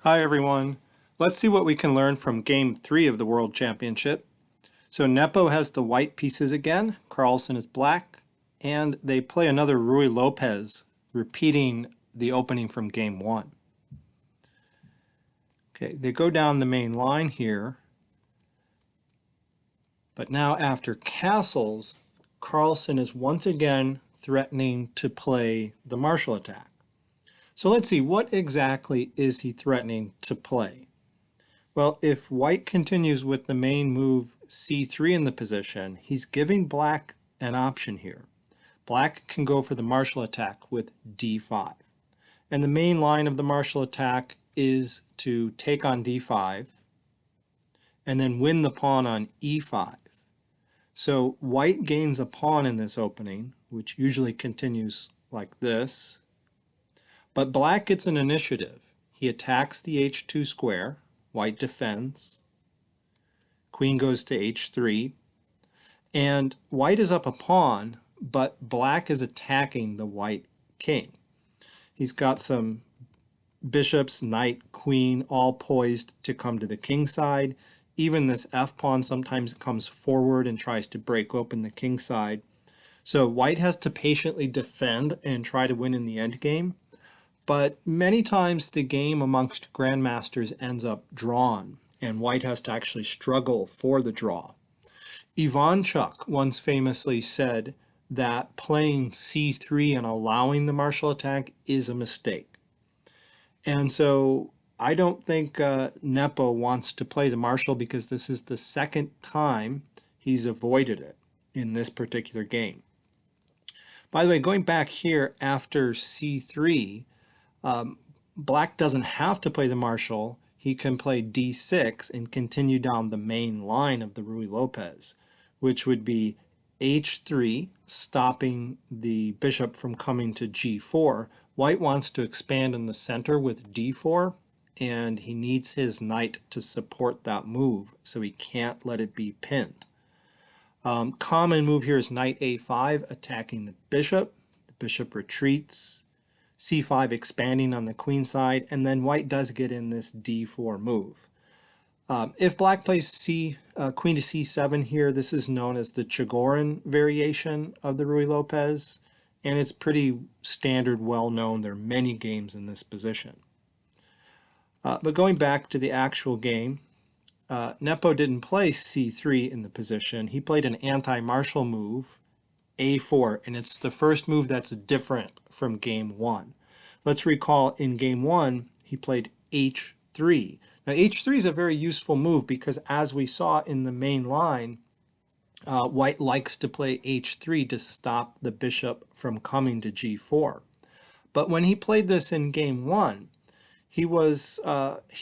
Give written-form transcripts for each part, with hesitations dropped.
Hi everyone. Let's see what we can learn from Game 3 of the World Championship. So Nepo has the white pieces again, Carlsen is black, and they play another Ruy Lopez, repeating the opening from Game 1. Okay, they go down the main line here, but now after castles, Carlsen is once again threatening to play the marshal attack. So let's see, what exactly is he threatening to play? Well, if white continues with the main move c3 in the position, he's giving black an option here. Black can go for the marshal attack with d5. And the main line of the marshal attack is to take on d5 and then win the pawn on e5. So white gains a pawn in this opening, which usually continues like this. But black gets an initiative. He attacks the h2 square. White defends, queen goes to h3, and white is up a pawn, but black is attacking the white king. He's got some bishops, knight, queen, all poised to come to the king side. Even this f-pawn sometimes comes forward and tries to break open the king side. So white has to patiently defend and try to win in the endgame. But many times the game amongst grandmasters ends up drawn, and white has to actually struggle for the draw. Ivanchuk once famously said that playing c3 and allowing the marshal attack is a mistake. And so I don't think Nepo wants to play the marshal because this is the second time he's avoided it in this particular game. By the way, going back here after c3, black doesn't have to play the marshal. He can play d6 and continue down the main line of the Ruy Lopez, which would be h3, stopping the bishop from coming to g4. White wants to expand in the center with d4, and he needs his knight to support that move, so he can't let it be pinned. Common move here is knight a5, attacking the bishop. The bishop retreats. c5 expanding on the queen side, and then white does get in this d4 move. If black plays queen to c7 here, this is known as the Chigorin variation of the Ruy Lopez, and it's pretty standard, well known. There are many games in this position. But going back to the actual game, Nepo didn't play c3 in the position. He played an anti-marshal move, a4, and it's the first move that's different from game 1. Let's recall in game 1 he played h3. Now h3 is a very useful move because as we saw in the main line, white likes to play h3 to stop the bishop from coming to g4. But when he played this in game 1, he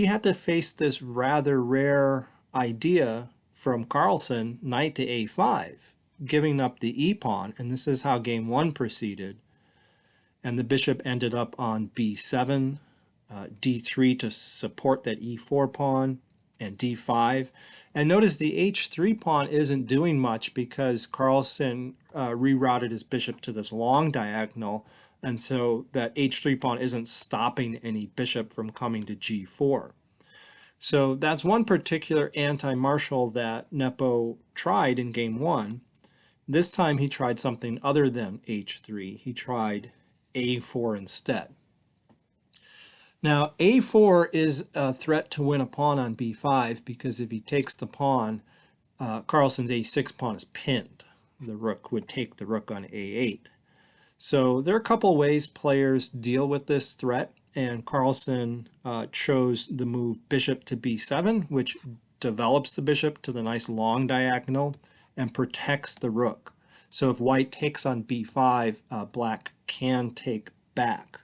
had to face this rather rare idea from Carlsen, knight to a5, giving up the e-pawn, and this is how game 1 proceeded. And the bishop ended up on b7, d3 to support that e4 pawn, and d5. And notice the h3 pawn isn't doing much because Carlsen rerouted his bishop to this long diagonal, and so that h3 pawn isn't stopping any bishop from coming to g4. So that's one particular anti-marshal that Nepo tried in game 1. This time he tried something other than h3. He tried a4 instead. Now a4 is a threat to win a pawn on b5 because if he takes the pawn, Carlsen's a6 pawn is pinned. The rook would take the rook on a8. So there are a couple ways players deal with this threat, and Carlsen chose the move bishop to b7, which develops the bishop to the nice long diagonal and protects the rook. So if white takes on b5, black can take back.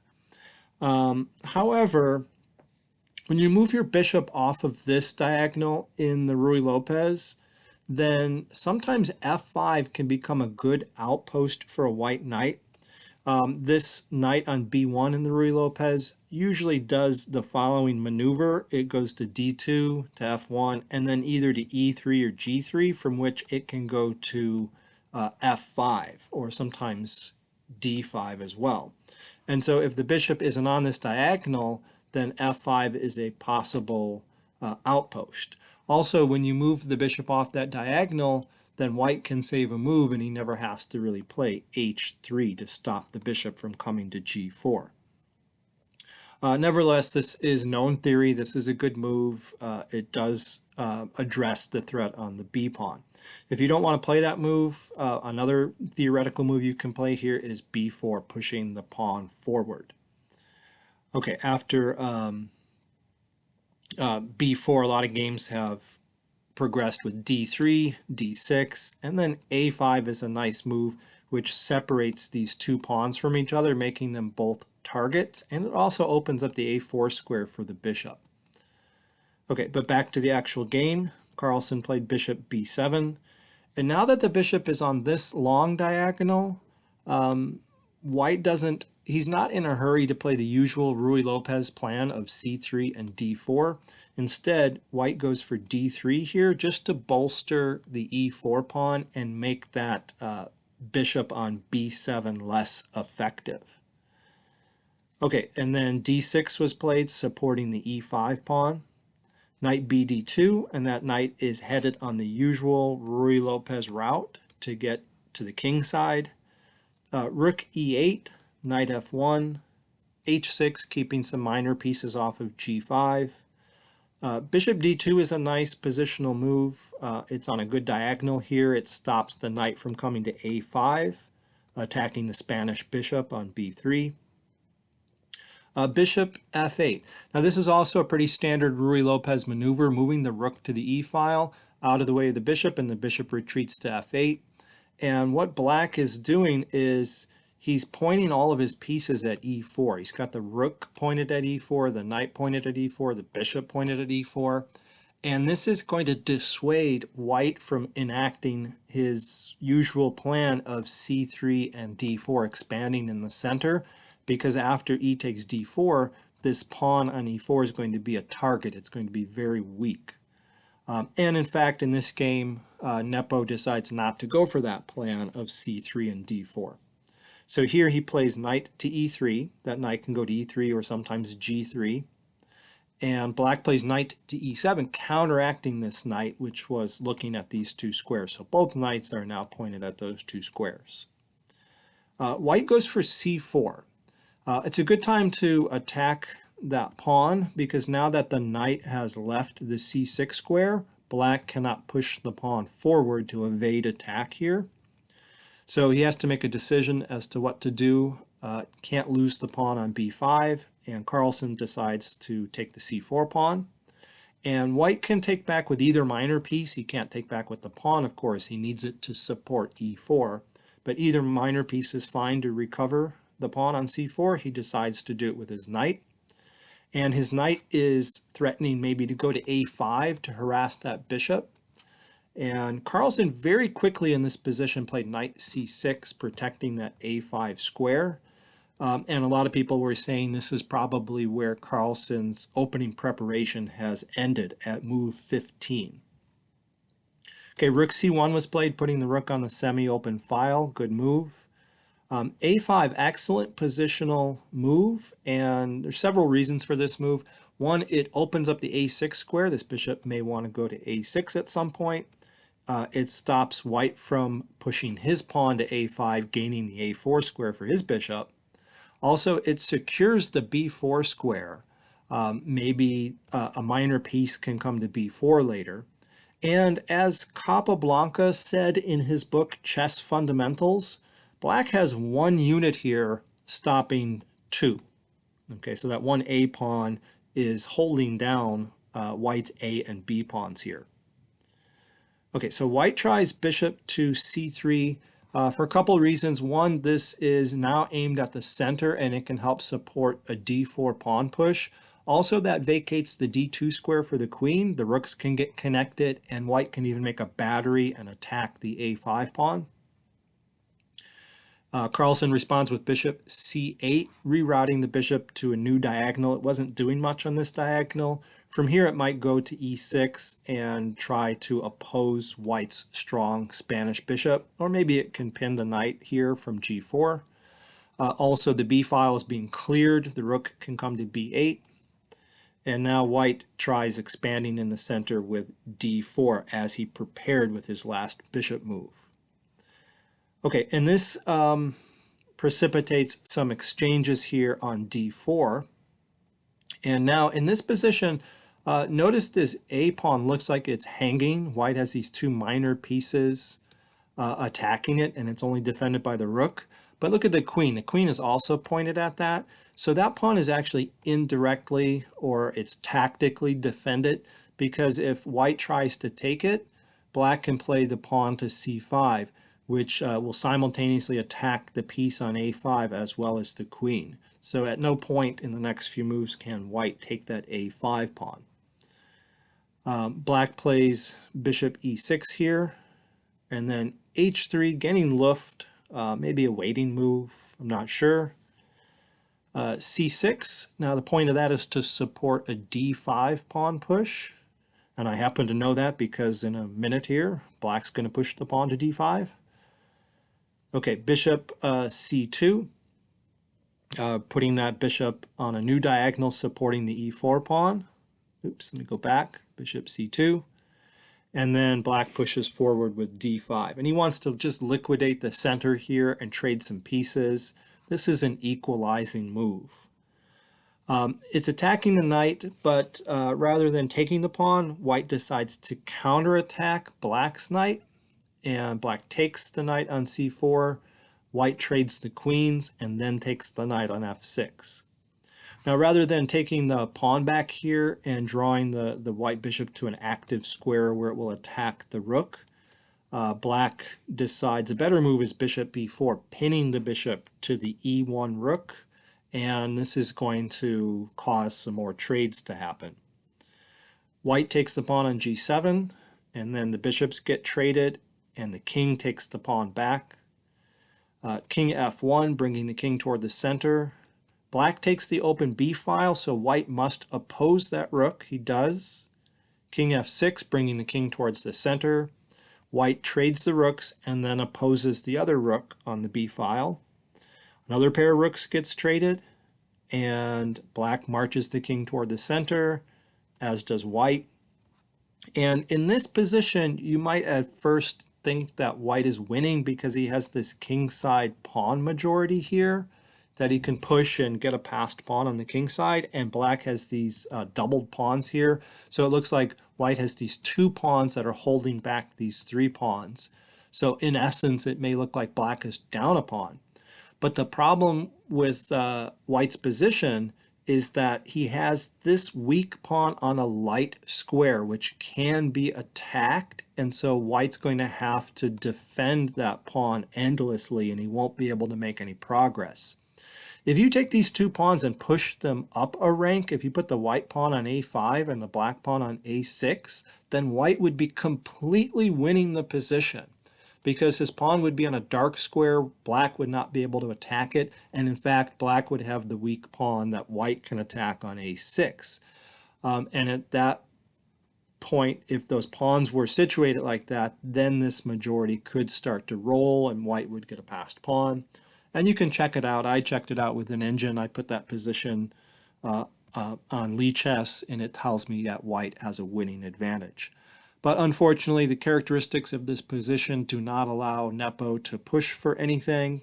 However, when you move your bishop off of this diagonal in the Ruy Lopez, then sometimes f5 can become a good outpost for a white knight. This knight on b1 in the Ruy Lopez usually does the following maneuver. It goes to d2 to f1 and then either to e3 or g3, from which it can go to f5 or sometimes d5 as well. And so if the bishop isn't on this diagonal, then f5 is a possible outpost. Also, when you move the bishop off that diagonal, then white can save a move and he never has to really play h3 to stop the bishop from coming to g4. Nevertheless, this is known theory. This is a good move. It does address the threat on the b pawn. If you don't want to play that move, another theoretical move you can play here is b4, pushing the pawn forward. Okay, after b4, a lot of games have progressed with d3, d6, and then a5 is a nice move which separates these two pawns from each other, making them both targets, and it also opens up the a4 square for the bishop. Okay, but back to the actual game. Carlsen played bishop b7, and now that the bishop is on this long diagonal, white he's not in a hurry to play the usual Ruy-Lopez plan of c3 and d4. Instead, white goes for d3 here just to bolster the e4 pawn and make that bishop on b7 less effective. Okay, and then d6 was played, supporting the e5 pawn. Knight bd2, and that knight is headed on the usual Ruy-Lopez route to get to the king side. Rook e8, knight f1, h6, keeping some minor pieces off of g5. Bishop d2 is a nice positional move. It's on a good diagonal here. It stops the knight from coming to a5, attacking the Spanish bishop on b3. Bishop f8. Now this is also a pretty standard Ruy-Lopez maneuver, moving the rook to the e-file out of the way of the bishop, and the bishop retreats to f8. And what black is doing is he's pointing all of his pieces at e4. He's got the rook pointed at e4, the knight pointed at e4, the bishop pointed at e4. And this is going to dissuade white from enacting his usual plan of c3 and d4, expanding in the center, because after e takes d4, this pawn on e4 is going to be a target. It's going to be very weak. And in fact, in this game, Nepo decides not to go for that plan of c3 and d4. So here he plays knight to e3. That knight can go to e3 or sometimes g3. And black plays knight to e7, counteracting this knight, which was looking at these two squares. So both knights are now pointed at those two squares. White goes for c4. It's a good time to attack that pawn, because now that the knight has left the c6 square, black cannot push the pawn forward to evade attack here. So he has to make a decision as to what to do. Can't lose the pawn on b5, and Carlsen decides to take the c4 pawn. And white can take back with either minor piece. He can't take back with the pawn, of course. He needs it to support e4. But either minor piece is fine to recover the pawn on c4. He decides to do it with his knight. And his knight is threatening maybe to go to a5 to harass that bishop. And Carlsen very quickly in this position played knight c6, protecting that a5 square. And a lot of people were saying this is probably where Carlsen's opening preparation has ended, at move 15. Okay, rook c1 was played, putting the rook on the semi-open file. Good move. A5, excellent positional move, and there's several reasons for this move. One, it opens up the a6 square. This bishop may want to go to a6 at some point. It stops white from pushing his pawn to a5, gaining the a4 square for his bishop. Also, it secures the b4 square. Maybe a minor piece can come to b4 later. And as Capablanca said in his book, Chess Fundamentals, black has one unit here stopping two. Okay, so that one A pawn is holding down white's A and B pawns here. Okay, so white tries bishop to c3 for a couple of reasons. One, this is now aimed at the center and it can help support a d4 pawn push. Also, that vacates the d2 square for the queen. The rooks can get connected, and white can even make a battery and attack the a5 pawn. Carlsen responds with bishop c8, rerouting the bishop to a new diagonal. It wasn't doing much on this diagonal. From here, it might go to e6 and try to oppose white's strong Spanish bishop, or maybe it can pin the knight here from g4. Also, the b file is being cleared. The rook can come to b8. And now white tries expanding in the center with d4 as he prepared with his last bishop move. Okay, and this precipitates some exchanges here on d4. And now in this position, notice this a pawn looks like it's hanging. White has these two minor pieces attacking it, and it's only defended by the rook. But look at the queen. The queen is also pointed at that. So that pawn is actually indirectly, or it's tactically defended, because if white tries to take it, black can play the pawn to c5, which will simultaneously attack the piece on a5 as well as the queen. So at no point in the next few moves can white take that a5 pawn. Black plays bishop e6 here, and then h3, getting luft, maybe a waiting move, I'm not sure. c6, now the point of that is to support a d5 pawn push, and I happen to know that because in a minute here, black's going to push the pawn to d5. Okay, bishop c2, putting that bishop on a new diagonal supporting the e4 pawn. Oops, let me go back, bishop c2. And then black pushes forward with d5. And he wants to just liquidate the center here and trade some pieces. This is an equalizing move. It's attacking the knight, but rather than taking the pawn, white decides to counterattack black's knight. And black takes the knight on c4. White trades the queens and then takes the knight on f6. Now, rather than taking the pawn back here and drawing the white bishop to an active square where it will attack the rook, black decides a better move is bishop b4, pinning the bishop to the e1 rook, and this is going to cause some more trades to happen. White takes the pawn on g7, and then the bishops get traded, and the king takes the pawn back. King f1, bringing the king toward the center. Black takes the open b file, so white must oppose that rook. He does. King f6, bringing the king towards the center. White trades the rooks and then opposes the other rook on the b file. Another pair of rooks gets traded, and black marches the king toward the center, as does white. And in this position, you might at first think that white is winning because he has this kingside pawn majority here that he can push and get a passed pawn on the king side, and black has these doubled pawns here. So it looks like white has these two pawns that are holding back these three pawns. So in essence, it may look like black is down a pawn. But the problem with white's position is that he has this weak pawn on a light square, which can be attacked, and so white's going to have to defend that pawn endlessly, and he won't be able to make any progress. If you take these two pawns and push them up a rank, if you put the white pawn on a5 and the black pawn on a6, then white would be completely winning the position because his pawn would be on a dark square, black would not be able to attack it, and in fact, black would have the weak pawn that white can attack on a6. And at that point, if those pawns were situated like that, then this majority could start to roll and white would get a passed pawn. And you can check it out. I checked it out with an engine. I put that position on Lichess, and it tells me that white has a winning advantage. But unfortunately, the characteristics of this position do not allow Nepo to push for anything.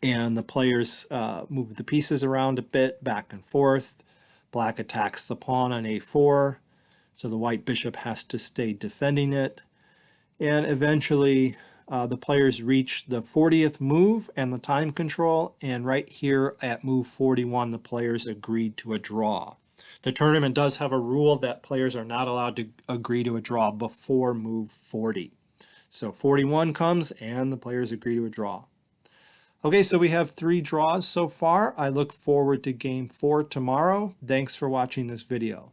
And the players move the pieces around a bit, back and forth. Black attacks the pawn on a4, so the white bishop has to stay defending it. And eventually, the players reach the 40th move and the time control, and right here at move 41, the players agreed to a draw. The tournament does have a rule that players are not allowed to agree to a draw before move 40. So 41 comes and the players agree to a draw. Okay, so we have 3 draws so far. I look forward to game 4 tomorrow. Thanks for watching this video.